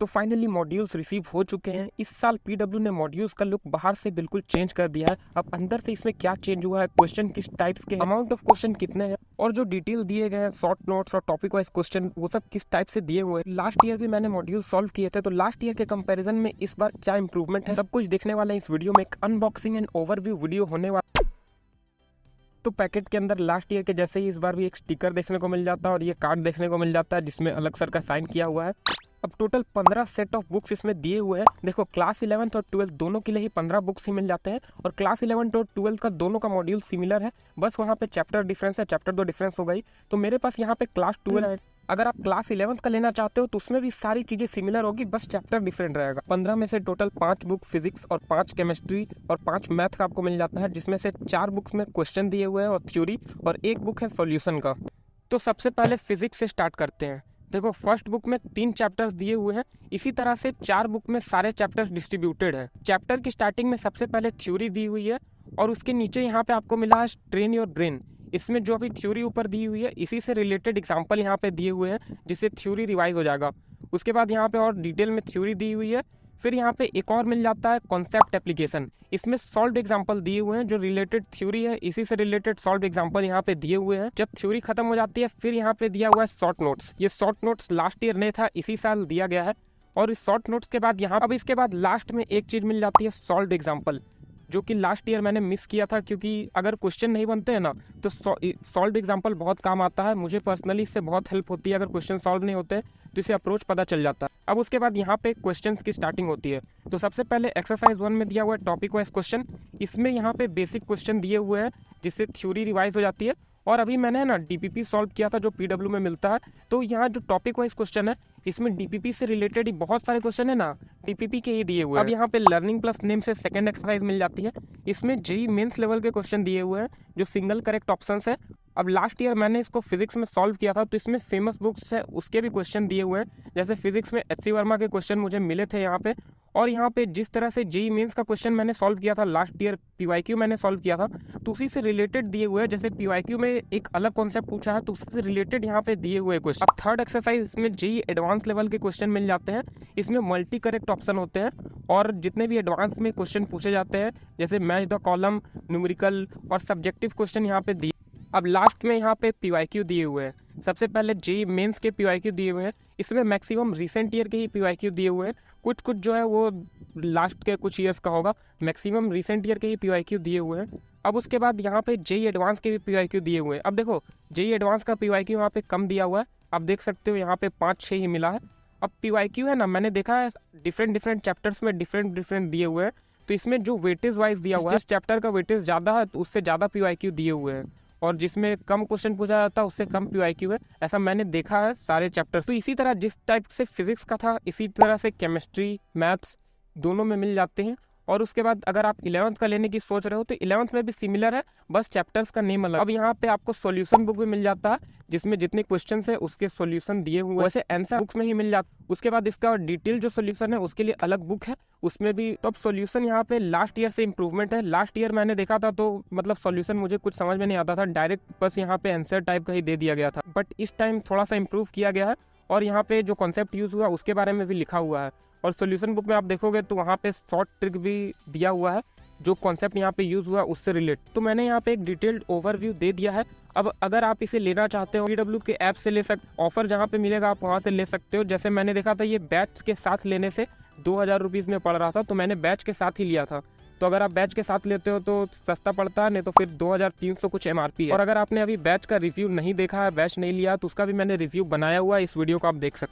तो finally modules receive हो चुके हैं। इस साल पीडब्ल्यू ने मॉड्यूल्स का लुक बाहर से बिल्कुल चेंज कर दिया है। अब अंदर से इसमें क्या चेंज हुआ है, क्वेश्चन किस टाइप्स के, अमाउंट ऑफ क्वेश्चन कितने हैं और जो डिटेल दिए गए हैं शॉर्ट नोट्स और टॉपिक वाइज क्वेश्चन वो सब किस टाइप से दिए हुए हैं। लास्ट ईयर भी मैंने मॉड्यूल सॉल्व किए थे, तो लास्ट ईयर के कंपैरिजन में इस बार क्या इंप्रूवमेंट है सब कुछ देखने वाला है इस वीडियो में। एक अनबॉक्सिंग एंड ओवरव्यू वीडियो होने वाला। तो पैकेट के अंदर लास्ट ईयर के जैसे ही इस बार भी एक स्टिकर देखने को मिल जाता है और ये कार्ड देखने को मिल जाता है जिसमें अलग सर का साइन किया हुआ है। अब टोटल 15 सेट ऑफ बुक्स इसमें दिए हुए हैं। देखो क्लास 11 और 12 दोनों के लिए ही 15 बुक्स ही मिल जाते हैं और क्लास 11 और 12 का दोनों का मॉड्यूल सिमिलर है, बस वहाँ पे चैप्टर डिफरेंस है, चैप्टर 2 डिफरेंस हो गई। तो मेरे पास यहाँ पे क्लास 12 है। अगर आप क्लास 11 का लेना चाहते हो तो उसमें भी सारी चीजें सिमिलर होगी, बस चैप्टर डिफरेंट रहेगा। 15 में से टोटल 5 बुक फिजिक्स और 5 केमिस्ट्री और 5 मैथ का आपको मिल जाता है, जिसमें से 4 बुक्स में क्वेश्चन दिए हुए हैं और थ्योरी और 1 बुक है सॉल्यूशन का। तो सबसे पहले फिजिक्स से स्टार्ट करते हैं। देखो फर्स्ट बुक में 3 चैप्टर्स दिए हुए हैं, इसी तरह से 4 बुक में सारे चैप्टर्स डिस्ट्रीब्यूटेड है। चैप्टर की स्टार्टिंग में सबसे पहले थ्योरी दी हुई है और उसके नीचे यहाँ पे आपको मिला है ट्रेन योर ब्रेन। इसमें जो अभी थ्योरी ऊपर दी हुई है इसी से रिलेटेड एग्जाम्पल यहाँ पे दिए हुए हैं जिससे थ्योरी रिवाइज हो जाएगा। उसके बाद यहाँ पे और डिटेल में थ्योरी दी हुई है। फिर यहाँ पे एक और मिल जाता है कॉन्सेप्ट एप्लीकेशन। इसमें सॉल्व्ड एग्जांपल दिए हुए हैं जो रिलेटेड थ्योरी है, इसी से रिलेटेड सॉल्व्ड एग्जांपल यहाँ पे दिए हुए हैं। जब थ्योरी खत्म हो जाती है फिर यहाँ पे दिया हुआ है शॉर्ट नोट्स। ये शॉर्ट नोट्स लास्ट ईयर नहीं था, इसी साल दिया गया है। और इस शॉर्ट नोट्स के बाद यहाँ अब इसके बाद लास्ट में एक चीज मिल जाती है सॉल्व्ड एग्जाम्पल, जो कि लास्ट ईयर मैंने मिस किया था क्योंकि अगर क्वेश्चन नहीं बनते हैं ना तो सॉल्व एग्जांपल बहुत काम आता है। मुझे पर्सनली इससे बहुत हेल्प होती है। अगर क्वेश्चन सॉल्व नहीं होते तो इसे अप्रोच पता चल जाता है। अब उसके बाद यहाँ पे क्वेश्चंस की स्टार्टिंग होती है। तो सबसे पहले एक्सरसाइज 1 में दिया हुआ है टॉपिक वाइज क्वेश्चन। इसमें यहाँ पे बेसिक क्वेश्चन दिए हुए हैं जिससे थ्योरी रिवाइज हो जाती है। और अभी मैंने ना डीपीपी सॉल्व किया था जो पीडब्ल्यू में मिलता है, तो यहाँ जो टॉपिक वाइज क्वेश्चन है इसमें डीपीपी से रिलेटेड ही बहुत सारे क्वेश्चन है ना, डीपीपी के ही दिए हुए हैं। अब यहाँ पे लर्निंग प्लस नेम से सेकंड एक्सरसाइज मिल जाती है। इसमें जेईई मेंस लेवल के क्वेश्चन दिए हुए हैं जो सिंगल करेक्ट ऑप्शन है। अब लास्ट ईयर मैंने इसको फिजिक्स में सॉल्व किया था, तो इसमें फेमस बुक्स है उसके भी क्वेश्चन दिए हुए हैं। जैसे फिजिक्स में एच सी वर्मा के क्वेश्चन मुझे मिले थे यहाँ पे। और यहाँ पे जिस तरह से जेईई मेंस का क्वेश्चन मैंने सॉल्व किया था लास्ट ईयर, पीवाईक्यू मैंने सॉल्व किया था, तो उसी से रिलेटेड दिए हुए हैं। जैसे पीवाईक्यू में एक अलग कॉन्सेप्ट पूछा है तो उससे रिलेटेड यहाँ पे दिए हुए क्वेश्चन। अब थर्ड एक्सरसाइज इसमें जेईई एडवांस लेवल के क्वेश्चन मिल जाते हैं। इसमें मल्टी करेक्ट ऑप्शन होते हैं और जितने भी एडवांस में क्वेश्चन पूछे जाते हैं जैसे मैच द कॉलम, न्यूमेरिकल और सब्जेक्टिव क्वेश्चन यहाँ पे दिए। अब लास्ट में यहाँ पे पीवाईक्यू दिए हुए हैं। सबसे पहले जेईई मेंस के पीवाईक्यू दिए हुए हैं। इसमें मैक्सिमम रिसेंट ईयर के ही पीवाईक्यू दिए हुए हैं, कुछ जो है वो लास्ट के कुछ ईयर्स का होगा। मैक्सिमम रिसेंट ईयर के ही पीवाईक्यू दिए हुए हैं। अब उसके बाद यहाँ पे जेईई एडवांस के भी पीवाईक्यू दिए हुए हैं। अब देखो जेईई एडवांस का पीवाईक्यू यहाँ पे कम दिया हुआ है, आप देख सकते हो यहाँ पे 5-6 ही मिला है। अब पीवाईक्यू है ना, मैंने देखा है डिफरेंट चैप्टर्स में डिफरेंट दिए हुए हैं, तो इसमें जो वेटेज वाइज दिया हुआ है, जिस चैप्टर का वेटेज ज़्यादा है तो उससे ज़्यादा पीवाईक्यू दिए हुए हैं और जिसमें कम क्वेश्चन पूछा जाता है उससे कम पीवाईक्यू है। ऐसा मैंने देखा है सारे चैप्टर्स। तो इसी तरह जिस टाइप से फिजिक्स का था इसी तरह से केमिस्ट्री मैथ्स दोनों में मिल जाते हैं। और उसके बाद अगर आप 11th का लेने की सोच रहे हो तो 11th में भी सिमिलर है, बस चैप्टर्स का नेम अलग। अब यहाँ पे आपको सॉल्यूशन बुक भी मिल जाता है जिसमें जितने क्वेश्चंस है उसके सॉल्यूशन दिए हुए, वैसे आंसर बुक्स में ही मिल जाता। उसके बाद इसका डिटेल जो सॉल्यूशन है उसके लिए अलग बुक है, उसमें भी। तो अब सॉल्यूशन यहाँ पे लास्ट ईयर से इंप्रूवमेंट है। लास्ट ईयर मैंने देखा था तो मतलब सॉल्यूशन मुझे कुछ समझ में नहीं आता था, डायरेक्ट बस यहाँ पे आंसर टाइप का ही दे दिया गया था। बट इस टाइम थोड़ा सा इंप्रूव किया गया है और यहाँ पे जो कॉन्सेप्ट यूज हुआ उसके बारे में भी लिखा हुआ है। और सॉल्यूशन बुक में आप देखोगे तो वहाँ पे शॉर्ट ट्रिक भी दिया हुआ है जो कॉन्सेप्ट यहाँ पे यूज हुआ उससे रिलेट। तो मैंने यहाँ पे एक डिटेल्ड ओवरव्यू दे दिया है। अब अगर आप इसे लेना चाहते हो पीडब्ल्यू के ऐप से ले सकते, ऑफर जहाँ पे मिलेगा आप वहाँ से ले सकते हो। जैसे मैंने देखा था ये बैच के साथ लेने से 2000 रुपीज़ में पड़ रहा था, तो मैंने बैच के साथ ही लिया था। तो अगर आप बैच के साथ लेते हो तो सस्ता पड़ता है, नहीं तो फिर 2300 कुछ MRP है। और अगर आपने अभी बैच का रिव्यू नहीं देखा है, बैच नहीं लिया, तो उसका भी मैंने रिव्यू बनाया हुआ है, इस वीडियो को आप देख सकते हो।